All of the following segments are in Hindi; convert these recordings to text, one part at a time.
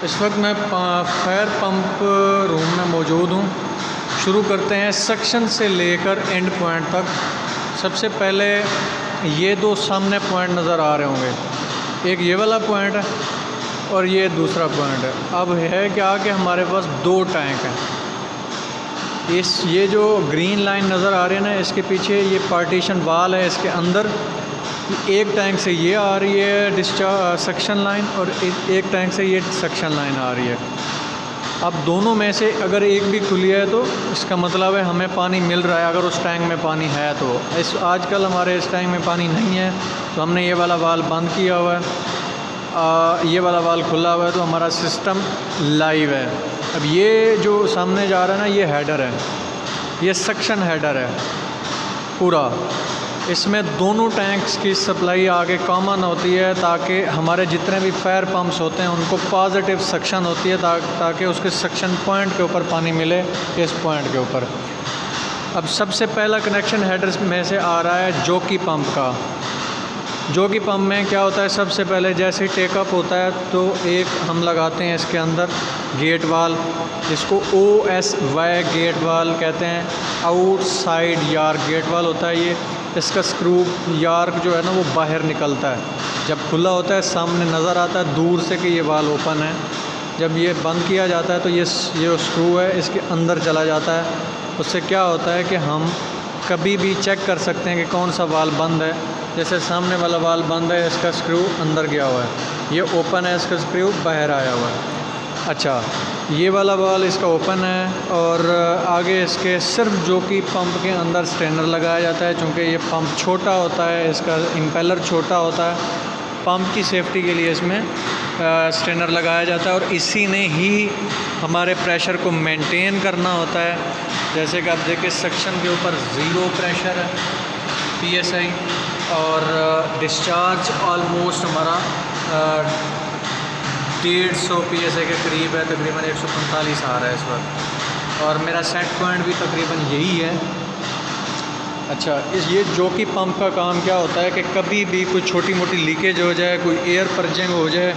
इस वक्त मैं फायर पंप रूम में मौजूद हूँ। शुरू करते हैं सक्शन से लेकर एंड पॉइंट तक। सबसे पहले ये दो सामने पॉइंट नज़र आ रहे होंगे, एक ये वाला पॉइंट है और ये दूसरा पॉइंट है। अब है क्या कि हमारे पास दो टैंक हैं। ये जो ग्रीन लाइन नज़र आ रही है ना, इसके पीछे ये पार्टीशन वाल है, इसके अंदर एक टैंक से ये आ रही है डिस्चार्ज सक्शन लाइन और एक टैंक से ये सक्शन लाइन आ रही है। अब दोनों में से अगर एक भी खुली है तो इसका मतलब है हमें पानी मिल रहा है, अगर उस टैंक में पानी है तो। आजकल हमारे इस टैंक में पानी नहीं है तो हमने ये वाला वाल बंद किया हुआ है, ये वाला वाल खुला हुआ है, तो हमारा सिस्टम लाइव है। अब ये जो सामने जा रहा है ना, ये हेडर है, ये सक्शन हेडर है पूरा। इसमें दोनों टैंक्स की सप्लाई आगे कॉमन होती है ताकि हमारे जितने भी फायर पंप्स होते हैं उनको पॉजिटिव सक्शन होती है ताकि उसके सक्शन पॉइंट के ऊपर पानी मिले, इस पॉइंट के ऊपर। अब सबसे पहला कनेक्शन हेडर्स में से आ रहा है जॉकी पंप का। जॉकी पंप में क्या होता है, सबसे पहले जैसे ही टेकअप होता है तो एक हम लगाते हैं इसके अंदर गेट वाल, जिसको OSY गेट वाल कहते हैं। आउटसाइड यार्क गेट वाल होता है ये। इसका स्क्रू यार्क जो है ना वो बाहर निकलता है, जब खुला होता है सामने नज़र आता है दूर से कि ये वाल ओपन है। जब ये बंद किया जाता है तो ये स्क्रू है इसके अंदर चला जाता है। उससे क्या होता है कि हम कभी भी चेक कर सकते हैं कि कौन सा वाल बंद है। जैसे सामने वाला वाल बंद है, इसका स्क्रू अंदर गया हुआ है, ये ओपन है, इसका स्क्रू बाहर आया हुआ है। अच्छा, ये वाला वाल इसका ओपन है और आगे इसके सिर्फ जॉकी पंप के अंदर स्ट्रेनर लगाया जाता है। चूँकि ये पंप छोटा होता है, इसका इम्पेलर छोटा होता है, पंप की सेफ्टी के लिए इसमें स्ट्रेनर लगाया जाता है और इसी ने ही हमारे प्रेशर को मेंटेन करना होता है। जैसे कि आप देखिए सक्शन के ऊपर 0 प्रेशर है PSI और डिस्चार्ज ऑलमोस्ट हमारा 150 PSI के करीब है, तकरीबन 145 आ रहा है इस वक्त, और मेरा सेट पॉइंट भी तकरीबन यही है। अच्छा, ये जॉकी पंप का काम क्या होता है कि कभी भी कोई छोटी मोटी लीकेज हो जाए, कोई एयर पर्जिंग हो जाए,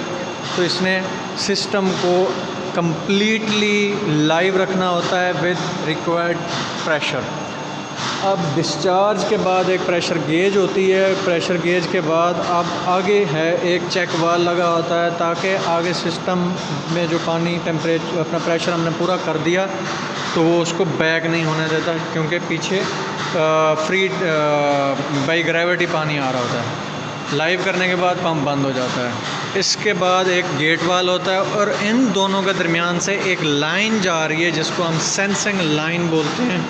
तो इसने सिस्टम को कम्प्लीटली लाइव रखना होता है विद रिक्वायर्ड प्रेशर। अब डिस्चार्ज के बाद एक प्रेशर गेज होती है, प्रेशर गेज के बाद अब आगे है एक चेक वाल लगा होता है ताकि आगे सिस्टम में जो पानी टेम्परेचर अपना प्रेशर हमने पूरा कर दिया तो वो उसको बैक नहीं होने देता, क्योंकि पीछे फ्री बाई ग्रेविटी पानी आ रहा होता है। लाइव करने के बाद पंप बंद हो जाता है। इसके बाद एक गेट वाल होता है और इन दोनों के दरमियान से एक लाइन जा रही है जिसको हम सेंसिंग लाइन बोलते हैं।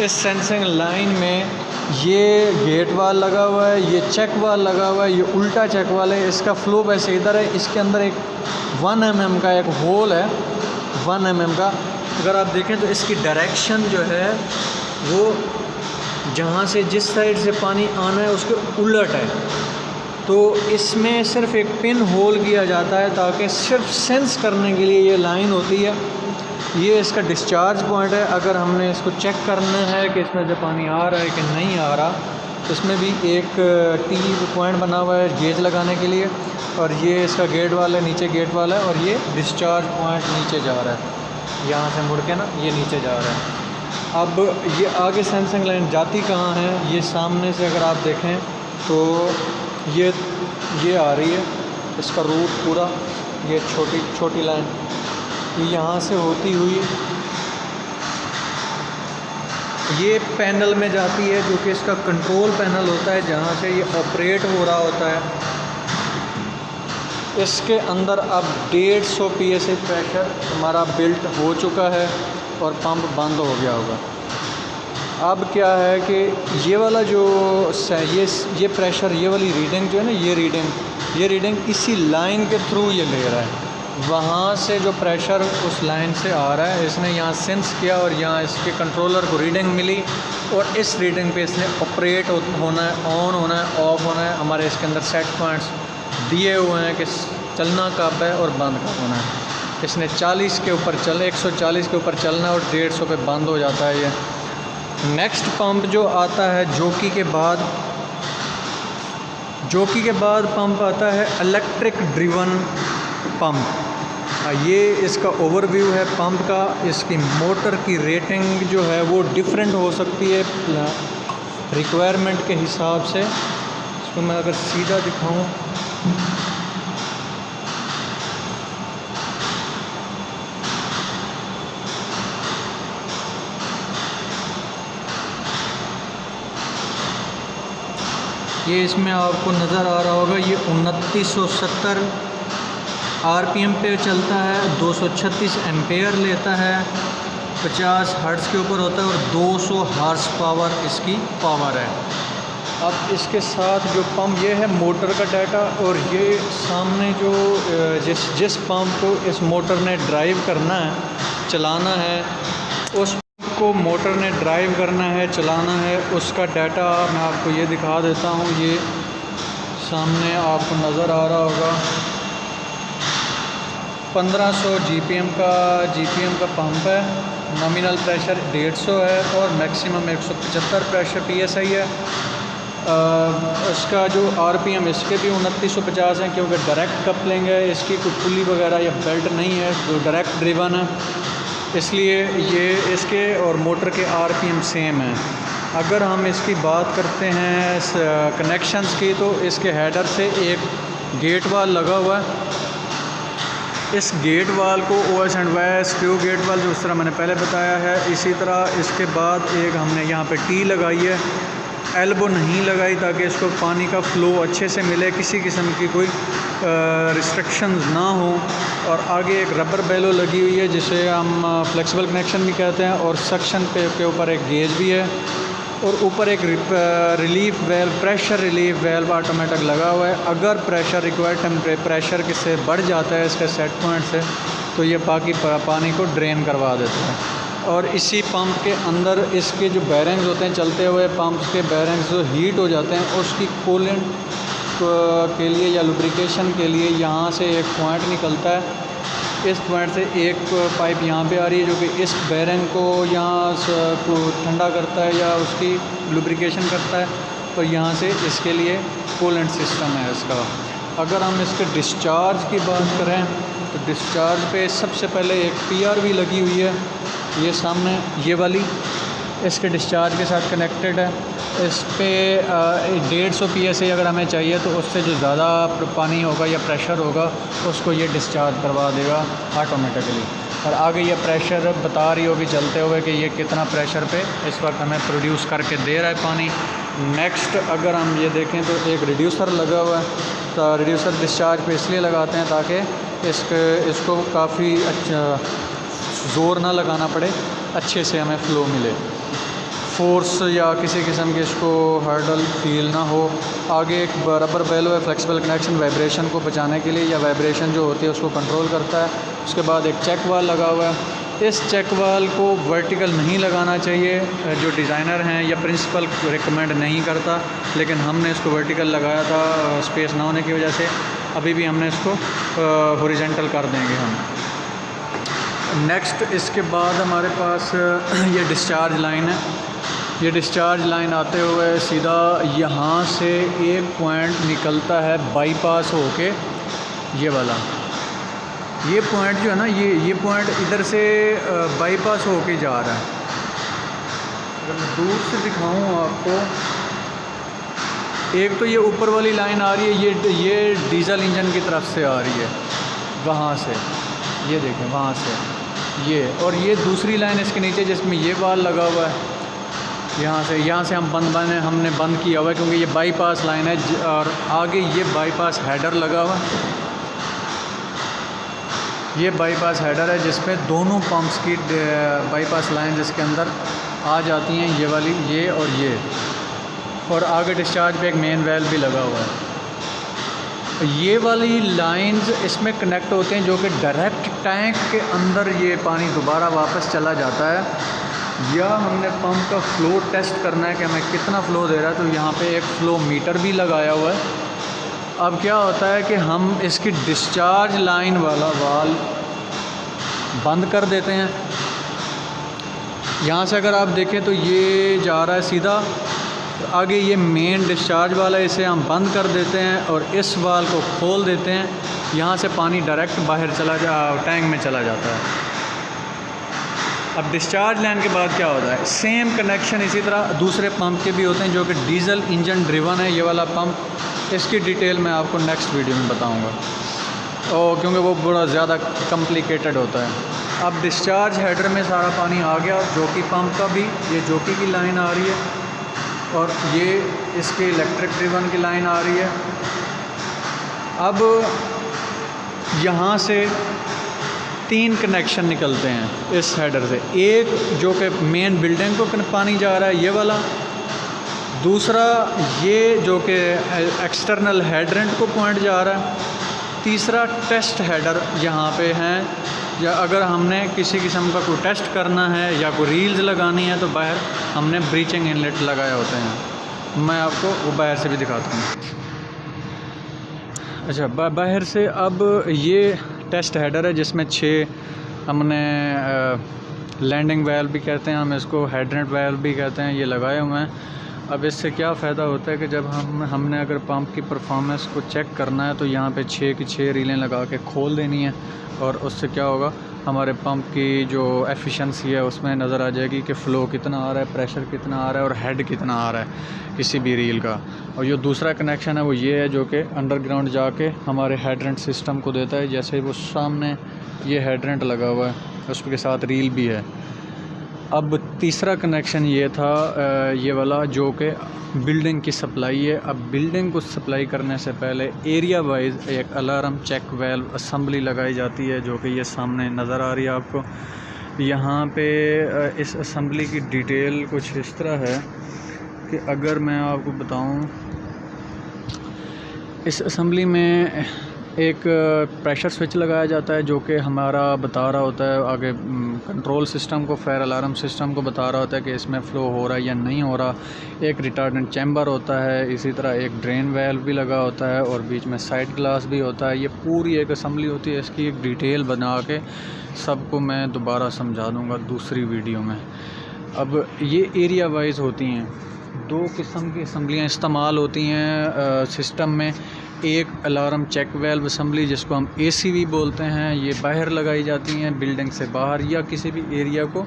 इस सेंसिंग लाइन में ये गेट वाल लगा हुआ है, ये चेक वाल लगा हुआ है, ये उल्टा चेक वाल है। इसका फ्लो वैसे इधर है, इसके अंदर एक 1 mm का एक होल है, 1 mm का। अगर आप देखें तो इसकी डायरेक्शन जो है वो जहाँ से जिस साइड से पानी आना है उसके उलट है। तो इसमें सिर्फ एक पिन होल किया जाता है ताकि सिर्फ सेंस करने के लिए ये लाइन होती है। ये इसका डिस्चार्ज पॉइंट है। अगर हमने इसको चेक करना है कि इसमें से पानी आ रहा है कि नहीं आ रहा, तो इसमें भी एक T पॉइंट बना हुआ है गेज लगाने के लिए, और ये इसका गेट वाला है, नीचे गेट वाला है, और ये डिस्चार्ज पॉइंट नीचे जा रहा है, यहाँ से मुड़ के ना ये नीचे जा रहा है। अब ये आगे सेंसिंग लाइन जाती कहाँ है, ये सामने से अगर आप देखें तो ये आ रही है, इसका रूट पूरा, ये छोटी लाइन ये यहाँ से होती हुई ये पैनल में जाती है, जो कि इसका कंट्रोल पैनल होता है जहाँ से ये ऑपरेट हो रहा होता है। इसके अंदर अब 150 PSI प्रेशर हमारा बिल्ट हो चुका है और पंप बंद हो गया होगा। अब क्या है कि ये वाला जो ये प्रेशर, ये वाली रीडिंग जो है ना, ये रीडिंग इसी लाइन के थ्रू ये ले रहा है। वहाँ से जो प्रेशर उस लाइन से आ रहा है, इसने यहाँ सेंस किया और यहाँ इसके कंट्रोलर को रीडिंग मिली और इस रीडिंग पे इसने ऑपरेट होना है, ऑन होना है, ऑफ होना है। हमारे इसके अंदर सेट पॉइंट्स दिए हुए हैं कि चलना कब है और बंद कब होना है। इसने 40 के ऊपर 140 के ऊपर चलना और 150 पे बंद हो जाता है ये। नेक्स्ट पंप जो आता है जॉकी के बाद पंप आता है इलेक्ट्रिक ड्रिवन पंप। ये इसका ओवरव्यू है पंप का। इसकी मोटर की रेटिंग जो है वो डिफरेंट हो सकती है रिक्वायरमेंट के हिसाब से। इसको मैं अगर सीधा दिखाऊं, ये इसमें आपको नज़र आ रहा होगा, ये 2970 आरपीएम पे चलता है, 236 एम्पेयर लेता है, 50 हर्ट्ज़ के ऊपर होता है और 200 हॉर्स पावर इसकी पावर है। अब इसके साथ जो पंप, ये है मोटर का डाटा, और ये सामने जो जिस पंप को इस मोटर ने ड्राइव करना है, चलाना है, उस को मोटर ने ड्राइव करना है, चलाना है, उसका डाटा मैं आपको ये दिखा देता हूँ। ये सामने आपको नज़र आ रहा होगा, 1500 जीपीएम का पंप है। नॉमिनल प्रेशर 150 है और मैक्सिमम 175 प्रेशर पीएसआई है। इसका जो आरपीएम इसके भी 2950 हैं, क्योंकि डायरेक्ट कपलिंग है, इसकी कोई पुली वगैरह या बेल्ट नहीं है, जो डायरेक्ट ड्रिवन है, इसलिए ये इसके और मोटर के आरपीएम सेम हैं। अगर हम इसकी बात करते हैं कनेक्शंस की, तो इसके हेडर से एक गेट वाल लगा हुआ है। इस गेट वाल को OS and Y screw gate valve, जो इस तरह मैंने पहले बताया है। इसी तरह इसके बाद एक हमने यहाँ पे टी लगाई है, एल्बो नहीं लगाई, ताकि इसको पानी का फ़्लो अच्छे से मिले, किसी किस्म की कोई रिस्ट्रिक्शंस ना हो। और आगे एक रबर बेलो लगी हुई है, जिसे हम फ्लेक्सिबल कनेक्शन भी कहते हैं, और सक्शन पे के ऊपर एक गेज भी है, और ऊपर एक relief valve, pressure relief valve automatic लगा हुआ है। अगर प्रेशर रिक्वायर्ड प्रेशर से बढ़ जाता है इसके सेट पॉइंट से, तो ये बाकी पानी को ड्रेन करवा देता है। और इसी पंप के अंदर इसके जो बैरिंग्स होते हैं, चलते हुए पंप के बैरिंग्स जो हीट हो जाते हैं, उसकी कूलेंट के लिए या लुब्रिकेशन के लिए यहाँ से एक पॉइंट निकलता है। इस पॉइंट से एक पाइप यहाँ पे आ रही है, जो कि इस बैरिंग को यहाँ को ठंडा करता है या उसकी लुब्रिकेशन करता है, और यहाँ से इसके लिए कूलेंट सिस्टम है इसका। अगर हम इसके डिस्चार्ज की बात करें, तो डिस्चार्ज पे सबसे पहले एक पीआरवी लगी हुई है, ये सामने ये वाली इसके डिस्चार्ज के साथ कनेक्टेड है। इस पे 150 PSI अगर हमें चाहिए, तो उससे जो ज़्यादा पानी होगा या प्रेशर होगा, उसको ये डिस्चार्ज करवा देगा ऑटोमेटिकली। और आगे ये प्रेशर बता रही होगी चलते हुए कि ये कितना प्रेशर पे इस वक्त हमें प्रोड्यूस करके दे रहा है पानी। नेक्स्ट अगर हम ये देखें, तो एक रिड्यूसर लगा हुआ है। तो रिड्यूसर डिस्चार्ज पे इसलिए लगाते हैं ताकि इसको काफ़ी अच्छा ज़ोर ना लगाना पड़े, अच्छे से हमें फ़्लो मिले, फोर्स या किसी किस्म के इसको हर्डल फील ना हो। आगे एक रबर बेलो है, फ्लेक्सिबल कनेक्शन वाइब्रेशन को बचाने के लिए, या वाइब्रेशन जो होती है उसको कंट्रोल करता है। उसके बाद एक चेक वाल लगा हुआ है। इस चेक वाल को वर्टिकल नहीं लगाना चाहिए, जो डिज़ाइनर हैं या प्रिंसिपल रिकमेंड नहीं करता, लेकिन हमने इसको वर्टिकल लगाया था स्पेस ना होने की वजह से। अभी भी हमने इसको हॉरिजॉन्टल कर देंगे हम। नेक्स्ट इसके बाद हमारे पास ये डिस्चार्ज लाइन है। ये डिस्चार्ज लाइन आते हुए सीधा यहाँ से एक पॉइंट निकलता है बाईपास होके, ये वाला ये पॉइंट जो है ना, ये पॉइंट इधर से बाईपास होके जा रहा है। अगर मैं दूर से दिखाऊं आपको, एक तो ये ऊपर वाली लाइन आ रही है, ये डीजल इंजन की तरफ से आ रही है, वहाँ से ये देखें, वहाँ से ये, और ये दूसरी लाइन इसके नीचे जिसमें ये वाल लगा हुआ है, यहाँ से हमने बंद किया हुआ है, क्योंकि ये बाईपास लाइन है। और आगे ये बाईपास हेडर लगा हुआ है, ये बाईपास हेडर है जिसमें दोनों पंप्स की बाईपास लाइन जिसके अंदर आ जाती हैं, ये वाली, ये और ये। और आगे डिस्चार्ज पे एक मेन वेल्व भी लगा हुआ है। ये वाली लाइंस इसमें कनेक्ट होते हैं, जो कि डायरेक्ट टैंक के अंदर ये पानी दोबारा वापस चला जाता है। या हमने पंप का फ़्लो टेस्ट करना है कि हमें कितना फ़्लो दे रहा है, तो यहाँ पे एक फ़्लो मीटर भी लगाया हुआ है। अब क्या होता है कि हम इसकी डिस्चार्ज लाइन वाला वाल बंद कर देते हैं। यहाँ से अगर आप देखें तो ये जा रहा है सीधा, तो आगे ये मेन डिस्चार्ज वाला, इसे हम बंद कर देते हैं और इस वाल को खोल देते हैं। यहाँ से पानी डायरेक्ट बाहर टैंक में चला जाता है। अब डिस्चार्ज लाइन के बाद क्या होता है, सेम कनेक्शन इसी तरह दूसरे पंप के भी होते हैं जो कि डीजल इंजन ड्रिवन है। ये वाला पंप, इसकी डिटेल मैं आपको नेक्स्ट वीडियो में बताऊंगा, और क्योंकि वो बड़ा ज़्यादा कॉम्प्लिकेटेड होता है। अब डिस्चार्ज हेडर में सारा पानी आ गया, जोकी पंप का भी, ये जोकी की लाइन आ रही है और ये इसके इलेक्ट्रिक ड्रिवन की लाइन आ रही है। अब यहाँ से 3 कनेक्शन निकलते हैं इस हेडर से। एक जो कि मेन बिल्डिंग को पानी जा रहा है, ये वाला। दूसरा ये जो कि एक्सटर्नल हेडरेंट को पॉइंट जा रहा है। तीसरा टेस्ट हेडर यहाँ पे हैं, या अगर हमने किसी किस्म का कोई टेस्ट करना है या कोई रील्स लगानी है तो बाहर हमने ब्रीचिंग इनलेट लगाए होते हैं। मैं आपको वो बाहर से भी दिखाता हूँ। अच्छा, बाहर से अब ये टेस्ट हेडर है जिसमें 6 हमने लैंडिंग वेल्व भी कहते हैं, हम इसको हेडरेंट वेल्व भी कहते हैं, ये लगाए हुए हैं। अब इससे क्या फ़ायदा होता है कि जब हमने अगर पंप की परफॉर्मेंस को चेक करना है तो यहाँ पे 6 की 6 रीलें लगा के खोल देनी है, और उससे क्या होगा, हमारे पंप की जो एफिशिएंसी है उसमें नज़र आ जाएगी कि फ़्लो कितना आ रहा है, प्रेशर कितना आ रहा है और हेड कितना आ रहा है किसी भी रील का। और जो दूसरा कनेक्शन है वो ये है जो कि अंडरग्राउंड जाके हमारे हेडरेंट सिस्टम को देता है। जैसे वो सामने ये हेडरेंट लगा हुआ है, उसके साथ रील भी है। अब तीसरा कनेक्शन ये था ये वाला जो कि बिल्डिंग की सप्लाई है। अब बिल्डिंग को सप्लाई करने से पहले एरिया वाइज एक अलार्म चेक वेल्व असम्बली लगाई जाती है, जो कि ये सामने नज़र आ रही है आपको। यहाँ पे इस असम्बली की डिटेल कुछ इस तरह है कि अगर मैं आपको बताऊँ, इस असम्बली में एक प्रेशर स्विच लगाया जाता है जो कि हमारा बता रहा होता है आगे कंट्रोल सिस्टम को, फायर अलार्म सिस्टम को बता रहा होता है कि इसमें फ़्लो हो रहा है या नहीं हो रहा। एक रिटार्डेंट चैम्बर होता है, इसी तरह एक ड्रेन वेल्व भी लगा होता है और बीच में साइड ग्लास भी होता है। ये पूरी एक असम्बली होती है, इसकी एक डिटेल बना के सबको मैं दोबारा समझा दूँगा दूसरी वीडियो में। अब ये एरिया वाइज होती हैं। 2 किस्म की असम्बलियाँ इस्तेमाल होती हैं सिस्टम में। एक अलार्म चेक वेल्व असम्बली जिसको हम ACV बोलते हैं, ये बाहर लगाई जाती हैं बिल्डिंग से बाहर या किसी भी एरिया को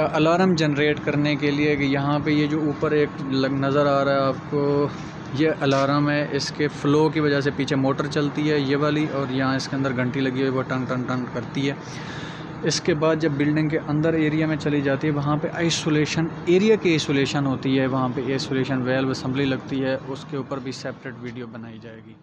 अलार्म जनरेट करने के लिए। कि यहाँ पे ये जो ऊपर एक नज़र आ रहा है आपको, ये अलार्म है, इसके फ़्लो की वजह से पीछे मोटर चलती है ये वाली, और यहाँ इसके अंदर घंटी लगी हुई है, वो टन टन टन करती है। इसके बाद जब बिल्डिंग के अंदर एरिया में चली जाती है, वहाँ पे आइसोलेशन एरिया की आइसोलेशन होती है, वहाँ पे आइसोलेशन वेल्व असम्बली लगती है, उसके ऊपर भी सेपरेट वीडियो बनाई जाएगी।